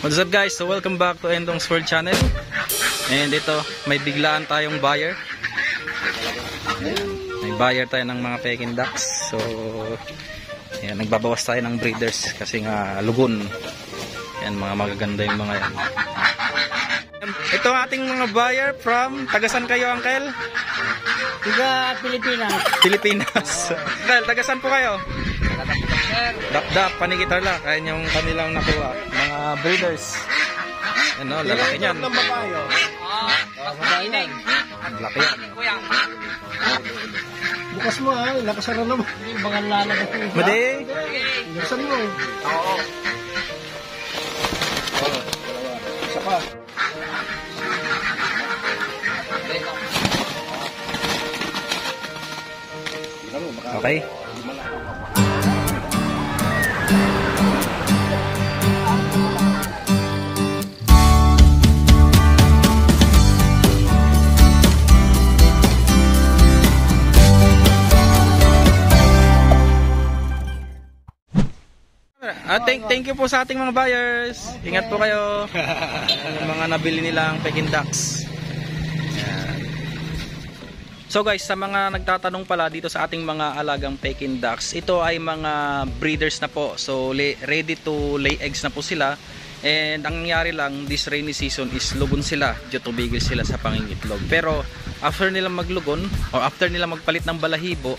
What's up guys? So welcome back to Endong's World Channel. And ito, may biglaan tayong buyer. May buyer tayo ng mga Peking ducks. So ayan, nagbabawas tayo ng breeders kasi nga lugon. Yan, mga magaganda yung mga yan. Ito ating mga buyer from, tagasan kayo Uncle? Tiga Pilipinas. Pilipinas. Uncle, tagasan po kayo? Dap-dap, panigitar lang. Kaya yung kanilang nakuha. Mga breeders. Ano, lalaki niyan. Ng babayo. Babae. Ang laki yan. Bukas mo ha, nakasara naman. Mga lalabas mo. Madi? Bukasan mo. Oo. Isa pa. Okay. Thank you po sa ating mga buyers. Ingat po kayo. Yung mga nabili nilang Peking ducks. Yan. So guys, sa mga nagtatanong pala dito sa ating mga alagang Peking ducks, ito ay mga breeders na po. So ready to lay eggs na po sila. And ang nangyari lang this rainy season is lugon sila, tumigil sila sa pangingitlog. Pero after nila maglugon or after nila magpalit ng balahibo,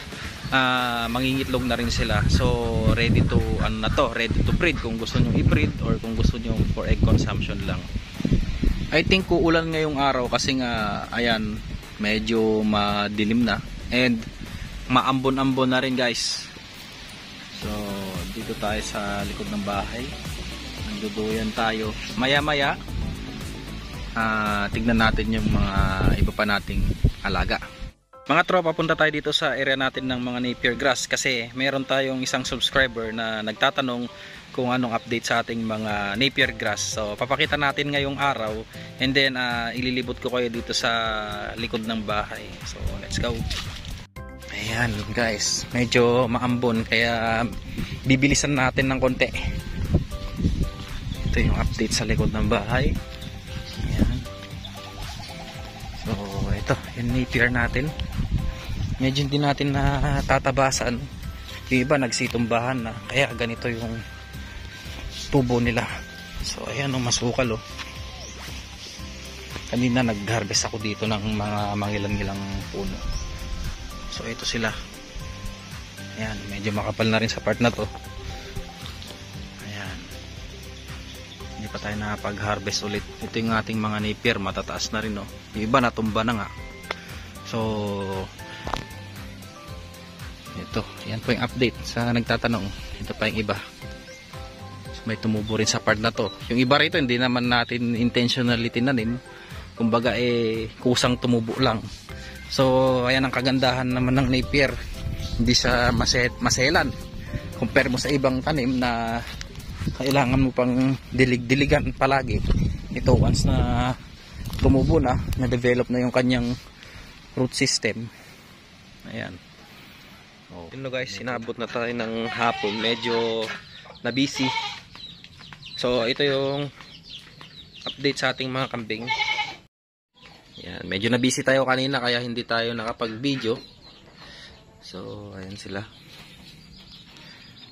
mangingitlog na rin sila. So ready to ready to breed kung gusto niyo i-breed or kung gusto niyo for egg consumption lang. I think uulan ngayong araw kasi nga ayan, medyo madilim na and maambon-ambon na rin guys. So dito tayo sa likod ng bahay. Nagduduyan tayo. Maya-maya tignan natin yung mga iba pa nating alaga. Mga tropa, punta tayo dito sa area natin ng mga Napier grass kasi meron tayong isang subscriber na nagtatanong kung anong update sa ating mga Napier grass. So papakita natin ngayong araw and then ililibot ko kayo dito sa likod ng bahay. So let's go. Ayan guys, medyo maambon kaya bibilisan natin ng konti. Ito yung update sa likod ng bahay. Ayan. So ito yung Napier natin. Medyo hindi natin natatabasan. Yung iba nagsitumbahan na kaya ganito yung tubo nila. So ayan, masukal kanina nag-harvest ako dito ng mga mangilan-ngilang puno. So ito sila. Ayan, medyo makapal na rin sa part na to. Ayan, hindi pa tayo nakapag-harvest ulit. Ito yung ating mga Napier, matataas na rin yung iba natumba na nga. So ito, yan po yung update sa nagtatanong. Ito pa yung iba. So, may tumubo rin sa part na to. Yung iba rito hindi naman natin intentionally tinanim. Kumbaga kusang tumubo lang. So ayan ang kagandahan naman ng Napier. Hindi siya maselan. Compare mo sa ibang tanim na kailangan mo pang dilig-diligan palagi. Ito once na tumubo na-develop na yung kanyang root system. Ayan. Hello guys, sinabot na tayo ng hapon. Medyo na busy. So ito yung update sa ating mga kambing. Yan, medyo na busy tayo kanina kaya hindi tayo nakapag-video. So ayan sila.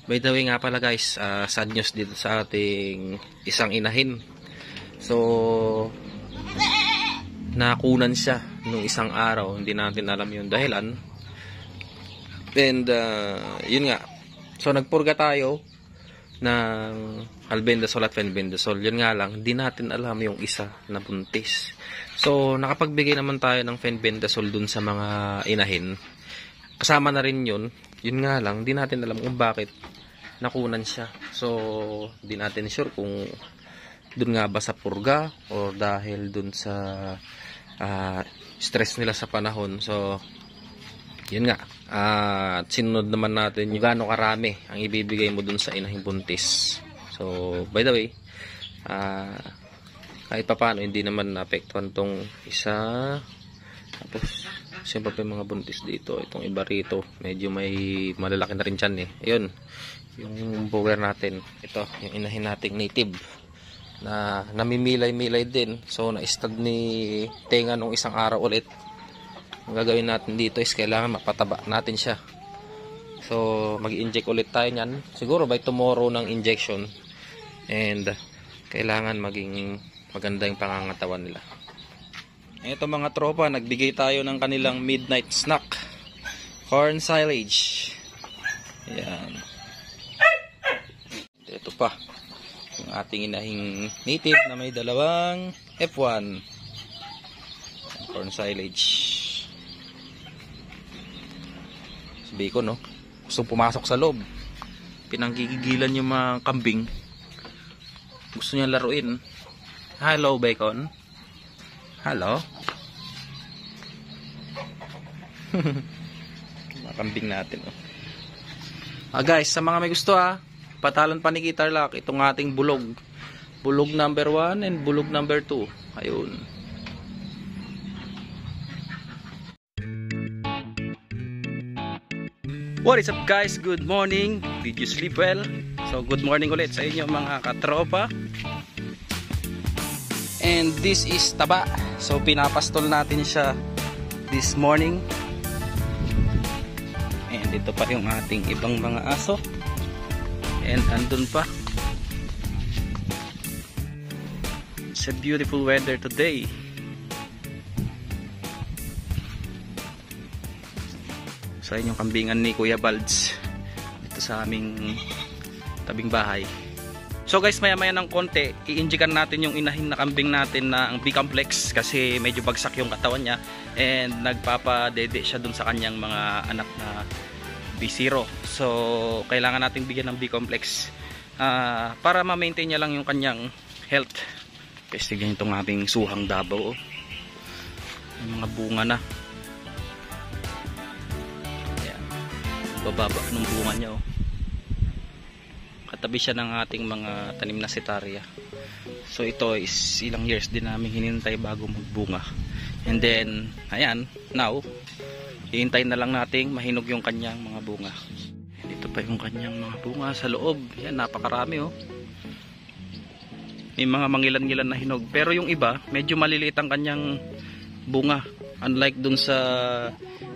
By the way nga pala guys, sad news dito sa ating isang inahin. So nakunan siya nung isang araw. Hindi natin alam yung dahilan. And yun nga, so nagpurga tayo ng albendazole at fenbendazole. Yun nga lang, hindi natin alam yung isa na buntis. So nakapagbigay naman tayo ng fenbendazole dun sa mga inahin. Kasama na rin yun. Yun nga lang, hindi natin alam kung bakit nakunan siya. So hindi natin sure kung dun nga ba sa purga or dahil dun sa stress nila sa panahon. So yun nga, at sinunod naman natin yung gaano karami ang ibibigay mo dun sa inahing buntis. So by the way, kahit pa paano hindi naman naapektuhan tong isa. Tapos siyempre pa yung mga buntis dito. Itong iba rito medyo may malalaki na rin dyan Ayun, yung bower natin. Ito, yung inahin nating native na namimilay-milay din. So na-stud ni Tenga nung isang araw ulit. Ang gagawin natin dito is kailangan mapataba natin siya. So mag-inject ulit tayo niyan. Siguro by tomorrow ng injection. And kailangan maging maganda yung pangangatawan nila. Ito mga tropa, nagbigay tayo ng kanilang midnight snack. Corn silage. Ayan. Ito pa. Yung ating inahing native na may dalawang F1. Corn silage. Sabi ko, no? Gusto pumasok sa loob. Pinanggigigilan yung mga kambing. Gusto niya laruin. Hello, bacon. Hello. Mga kambing natin, oh. Guys, sa mga may gusto, patalan pa ni Kitarlak itong ating bulog. Bulog number 1 and bulog number 2. Ayun. What is up guys? Good morning. Did you sleep well? So good morning ulit sa inyo mga katropa. And this is taba. So pinapastol natin siya this morning. And ito pa yung ating ibang mga aso. And andun pa. It's a beautiful weather today. Sa inyong kambingan ni Kuya Balds dito sa aming tabing bahay. So guys, maya maya ng konti i-injikan natin yung inahin na kambing natin na ang B-complex kasi medyo bagsak yung katawan niya and nagpapadede siya dun sa kanyang mga anak na B0. So kailangan natin bigyan ng B-complex para ma-maintain niya lang yung kanyang health. Kasi tignan itong ating suhang Davao, yung mga bunga na. Bababa ng bunga niya, oh. Katabi siya ng ating mga tanim na sitarya. So ito is ilang years din namin hinintay bago magbunga. And then ayan, now hihintayin na lang nating mahinog yung kanyang mga bunga. Dito pa yung kanyang mga bunga sa loob. Yan, napakarami, oh. May mga mangilan-ngilan na hinog, pero yung iba medyo maliliit ang kanyang bunga, unlike dun sa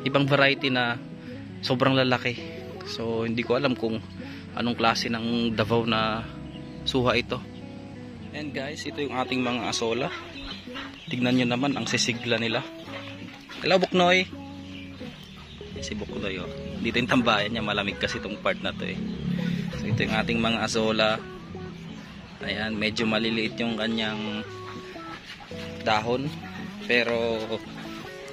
ibang variety na sobrang lalaki. So hindi ko alam kung anong klase ng Davao na suha ito. And guys, ito yung ating mga asola. Tignan nyo naman ang sisigla nila. Hello Buknoy. Si Buknoy, oh. Dito yung tambayan niya, malamig kasi itong part na to, eh. So ito yung ating mga asola. Ayan, medyo maliliit yung kanyang dahon, pero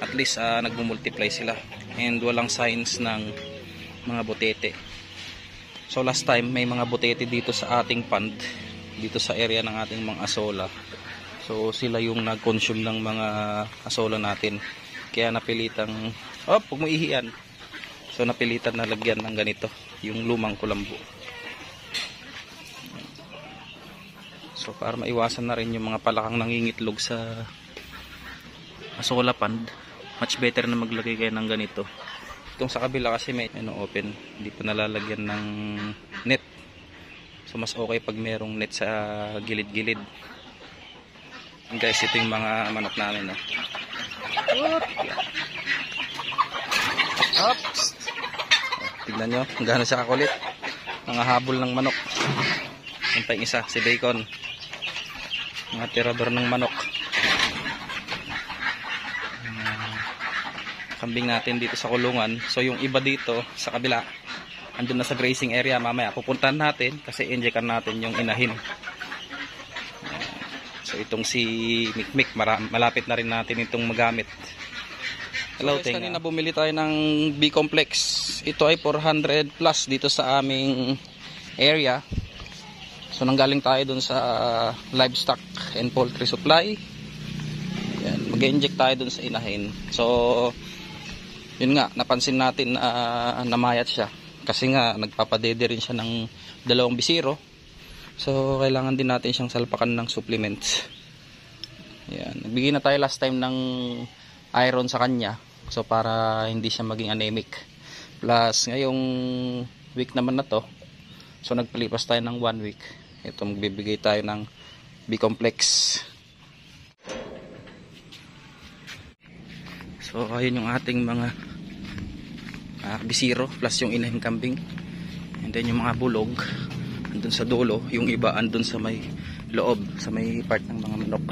at least nagmumultiply sila. And walang signs ng mga butete. So last time may mga butete dito sa ating pond, dito sa area ng ating mga asola. So sila yung nag-consume ng mga asola natin. Kaya napilitang, huwag mo ihiyan. So napilitan na lagyan ng ganito, yung lumang kulambo. So para maiwasan na rin yung mga palakang nangingitlog sa asola pond, much better na maglagay kayo ng ganito. Itong sa kabila kasi may open, hindi pa nalalagyan ng net. So mas okay pag merong net sa gilid-gilid. And guys, ito yung mga manok namin, no? Oops. Tignan nyo kung gaano siya kakulit. Mga habol ng manok. Yung pa yung isa, si Bacon. Mga tirador ng manok. Kambing natin dito sa kulungan. So yung iba dito sa kabila, andun na sa grazing area. Mamaya pupuntahan natin kasi injekan natin yung inahin. So itong si Mikmik, malapit na rin natin itong magamit. Hello, so, kanina bumili tayo ng B-complex. Ito ay 400 plus dito sa aming area. So nanggaling tayo dun sa livestock and poultry supply. Yan, mag-inject tayo dun sa inahin. So yun nga, napansin natin na namayat siya. Kasi nga nagpapadede rin siya ng 2 bisiro. So kailangan din natin siyang salpakan ng supplements. Yan, nagbigay na tayo last time ng iron sa kanya. So para hindi siya maging anemic. Plus ngayong week naman na to, so nagpalipas tayo ng 1 week. Ito magbibigay tayo ng B-complex. So ayun yung ating mga bisiro plus yung inahing kambing. And then yung mga bulog andun sa dulo, yung iba andun sa may loob, sa may part ng mga manok.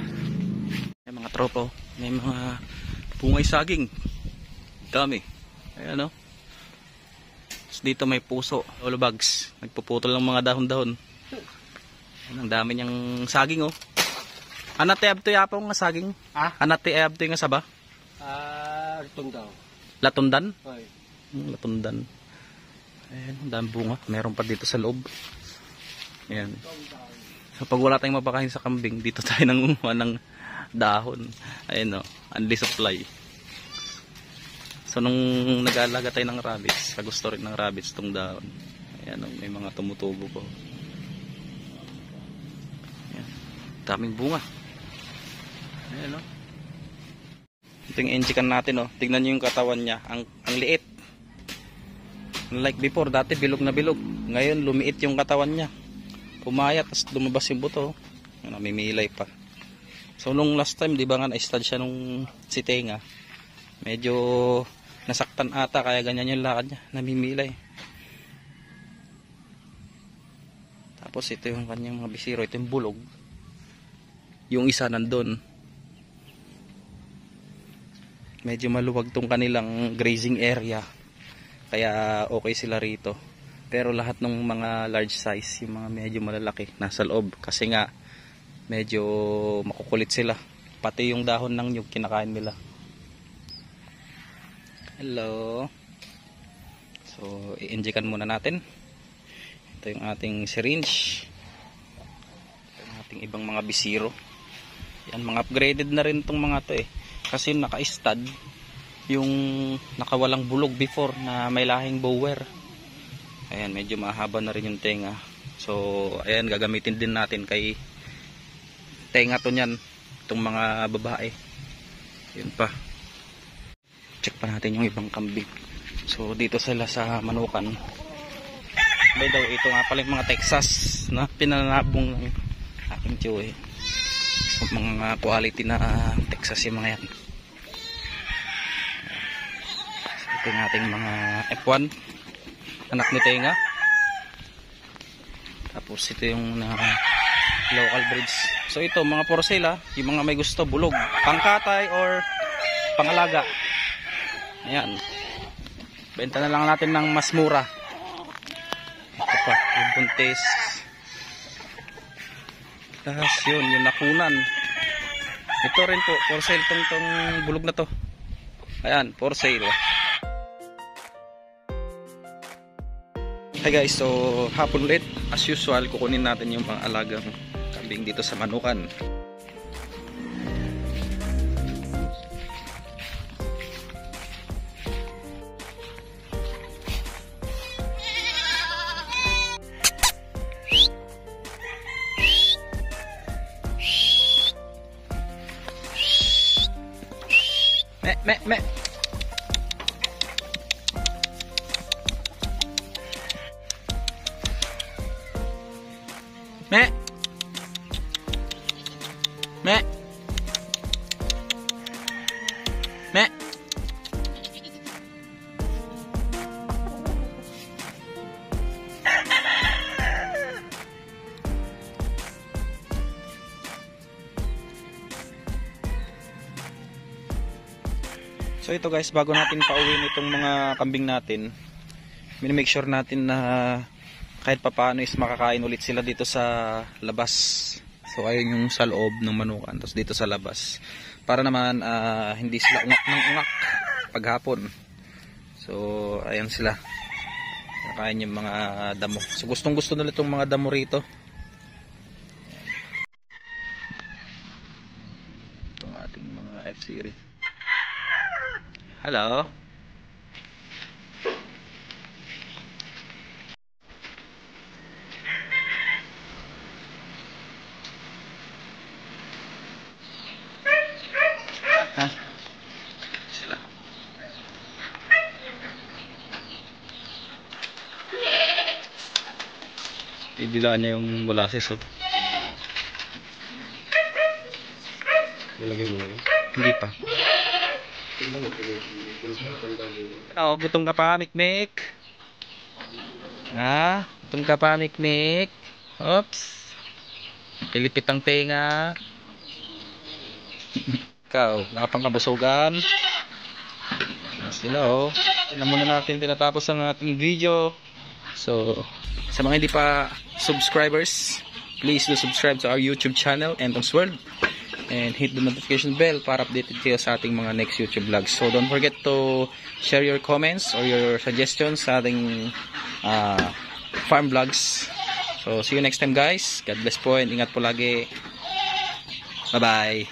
May mga tropo, may mga pungay saging. Dami. Ayan o. Dito may puso, lolo bags. Nagpuputol ng mga dahon-dahon. Ang dami niyang saging oh. Anate abto yapong nga saging? Ah? Anate abto nga saba? Itong daw. Latundan? Ay. Latundan. Ayan, ang dami bunga. Meron pa dito sa loob. Ayan. So pag wala tayong mapakain sa kambing, dito tayo nangunguha ng dahon. Ayan o, unli supply. So nung nag-aalaga tayo ng rabbits, sa gusto rin ng rabbits itong dahon. Ayan o, may mga tumutubo po. Ayan. Daming bunga. Ayan o. Ito yung enjikan natin o. Tignan nyo yung katawan niya. Ang liit. Like before, dati bilog na bilog. Ngayon lumiit yung katawan niya. Pumayat, tapos lumabas yung buto. Namimilay pa. So nung last time, di ba nga na-stud siya nung si Tenga. Medyo nasaktan ata, kaya ganyan yung lakad niya. Namimilay. Tapos ito yung kanyang mga bisiro. Ito yung bulog. Yung isa nandun. Medyo maluwag tong kanilang grazing area. Kaya okay sila rito. Pero lahat ng mga large size, yung mga medyo malalaki, nasa loob. Kasi nga, medyo makukulit sila. Pati yung dahon ng nyug, kinakain nila. Hello. So, i-injekan muna natin. Ito yung ating syringe. Ito yung ating ibang mga bisiro. Yan, mga upgraded na rin itong mga to eh. Kasi naka-stud yung nakawalang bulog before na may lahing bower. Ayan, medyo mahaba na rin yung tenga. So, ayan, gagamitin din natin kay tenga to nyan. Itong mga babae. Yun pa. Check pa natin yung ibang kambing. So, dito sila sa Manukan. By the way, ito nga pala yung mga Texas na pinanabong ng aking tiyo eh. So, mga quality na Texas yung mga yan. So, ito yung ating mga F1. Anak ni Tenga. Tapos ito yung local breeds. So ito mga for sale ha. Yung mga may gusto bulog, pangkatay or pangalaga. Ayan. Benta na lang natin ng mas mura. Ito pa, yung buntis. Tapos yun, yung nakunan. Ito rin po, for sale tong bulog na to. Ayan, for sale. Hi guys, so hapon ulit. As usual, kukunin natin yung mga alagang kambing dito sa Manukan. Me. So ito guys, bago natin pauwiin itong mga kambing natin, minimake sure natin na kahit papaano is makakain ulit sila dito sa labas. So ayun yung sa loob ng Manukan, tapos dito sa labas. Para naman hindi sila ungak ng ungak paghapon. So ayan sila. Nakain yung mga damo. So gustong gusto nila itong mga damo rito. Itong ating mga F-series. Hello. Ha? Sila. Idilaan niya yung molasses. Oh. Nilagay mo na yun. Hindi pa. Oh, gutom ka pa, Mikmik? Ah, gutom ka pa, Mikmik? Oops. Pilipit ang tenga. Ikaw, nakapang kabusugan. Sila oh. Tignan muna natin tinatapos ang ating video. So, sa mga hindi pa subscribers, please do subscribe to our YouTube channel, Entom's World. And hit the notification bell para updated kayo sa ating mga next YouTube vlogs. So don't forget to share your comments or your suggestions sa ating farm vlogs. So see you next time guys. God bless po and ingat po lagi. Bye bye.